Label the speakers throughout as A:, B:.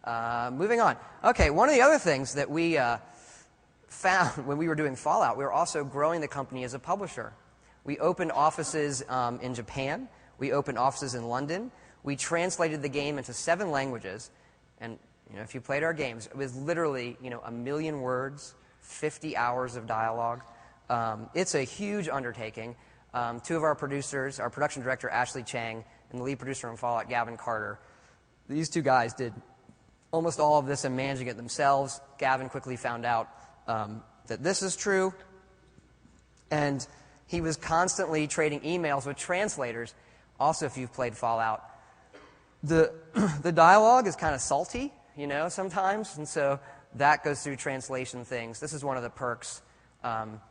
A: Moving on. Okay, one of the other things that we found when we were doing Fallout, we were also growing the company as a publisher. We opened offices in Japan. We opened offices in London. We translated the game into 7 languages. And if you played our games, it was literally 1 million words, 50 hours of dialogue. It's a huge undertaking. 2 of our producers, our production director, Ashley Chang, and the lead producer on Fallout, Gavin Carter, these 2 guys did almost all of this and managing it themselves. Gavin quickly found out that this is true, and he was constantly trading emails with translators. Also, if you've played Fallout, the dialogue is kind of salty, sometimes, and so that goes through translation things. This is one of the perks.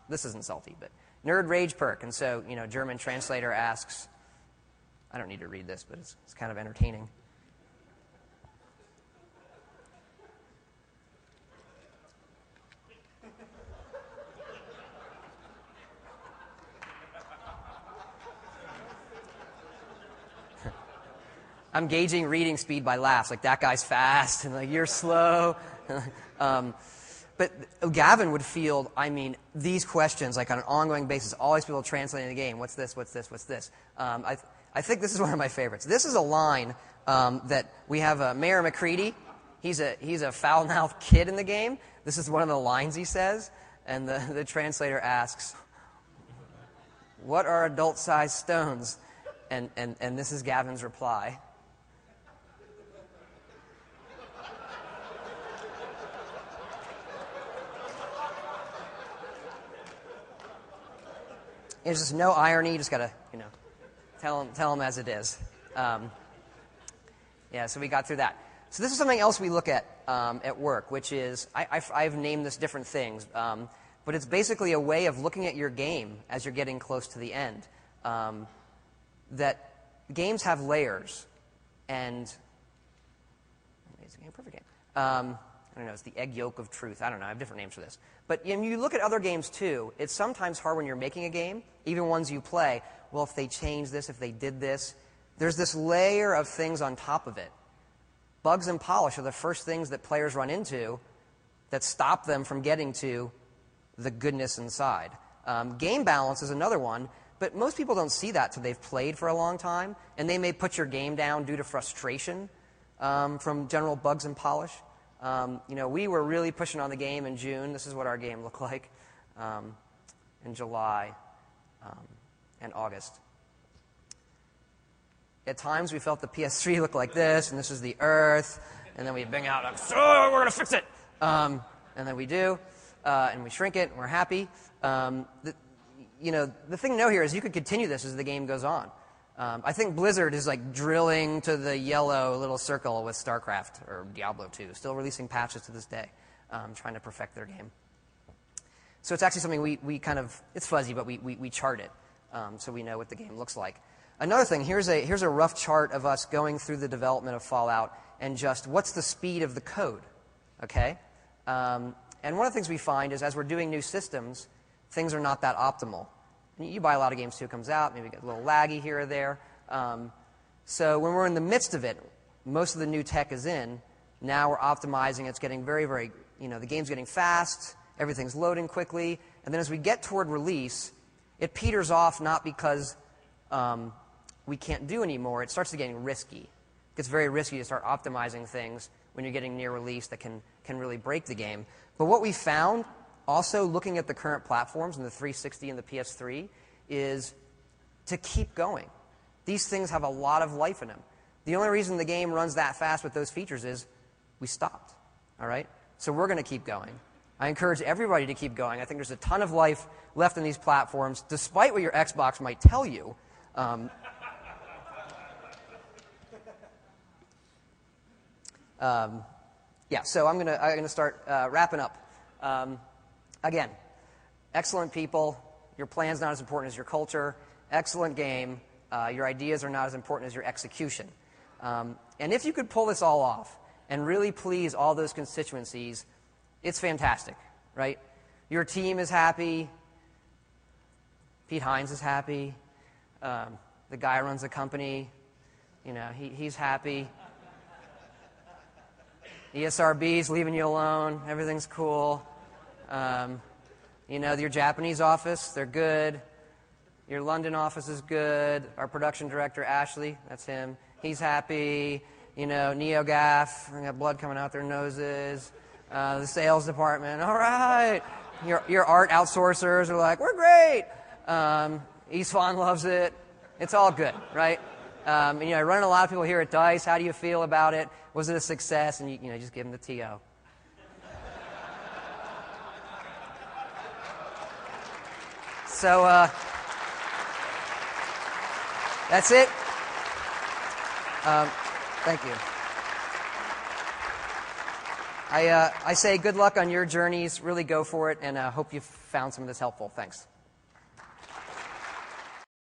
A: This isn't salty, but nerd rage perk, and so German translator asks. I don't need to read this, but it's kind of entertaining. I'm gauging reading speed by laughs. Like, that guy's fast, and you're slow. But Gavin would field, these questions on an ongoing basis. Always people translating the game. What's this? What's this? What's this? I think this is one of my favorites. This is a line that we have Mayor McCready. He's a foul-mouthed kid in the game. This is one of the lines he says, and the translator asks, "What are adult-sized stones?" And this is Gavin's reply. There's just no irony. You just got to, tell them as it is. So we got through that. So this is something else we look at work, which is, I've named this different things, but it's basically a way of looking at your game as you're getting close to the end. That games have layers, and it's a game, perfect game. I don't know, it's the egg yolk of truth. I don't know, I have different names for this. But when you look at other games too, it's sometimes hard when you're making a game, even ones you play, well, if they changed this, if they did this, there's this layer of things on top of it. Bugs and polish are the first things that players run into that stop them from getting to the goodness inside. Game balance is another one, but most people don't see that till they've played for a long time, and they may put your game down due to frustration from general bugs and polish. We were really pushing on the game in June. This is what our game looked like in July and August. At times, we felt the PS3 looked like this, and this is the Earth, and then we bang out, we're going to fix it. And then we do, and we shrink it, and we're happy. The thing to know here is you could continue this as the game goes on. I think Blizzard is drilling to the yellow little circle with StarCraft or Diablo 2, still releasing patches to this day, trying to perfect their game. So it's actually something we kind of, it's fuzzy, but we chart it so we know what the game looks like. Another thing, here's a rough chart of us going through the development of Fallout and just what's the speed of the code, okay? And one of the things we find is as we're doing new systems, things are not that optimal. You buy a lot of games too, it comes out, maybe get a little laggy here or there. So when we're in the midst of it, most of the new tech is in. Now we're optimizing, it's getting very, very, the game's getting fast, everything's loading quickly, and then as we get toward release, it peters off not because we can't do anymore, it starts to getting risky. It gets very risky to start optimizing things when you're getting near release that can really break the game. But what we found, also looking at the current platforms and the 360 and the PS3, is to keep going. These things have a lot of life in them. The only reason the game runs that fast with those features is we stopped, all right? So we're going to keep going. I encourage everybody to keep going. I think there's a ton of life left in these platforms, despite what your Xbox might tell you. So I'm gonna start wrapping up. Again, excellent people. Your plan's not as important as your culture. Excellent game. Your ideas are not as important as your execution. And if you could pull this all off and really please all those constituencies, it's fantastic, right? Your team is happy. Pete Hines is happy. The guy who runs the company, he's happy. ESRB's leaving you alone. Everything's cool. Your Japanese office, they're good. Your London office is good. Our production director, Ashley, that's him. He's happy. NeoGaf, they got blood coming out their noses. The sales department, all right. Your art outsourcers are like, we're great. Isfan loves it. It's all good, right? I run into a lot of people here at DICE. How do you feel about it? Was it a success? And you just give them the TO. So that's it. Thank you. I say good luck on your journeys. Really go for it, and hope you found some of this helpful. Thanks.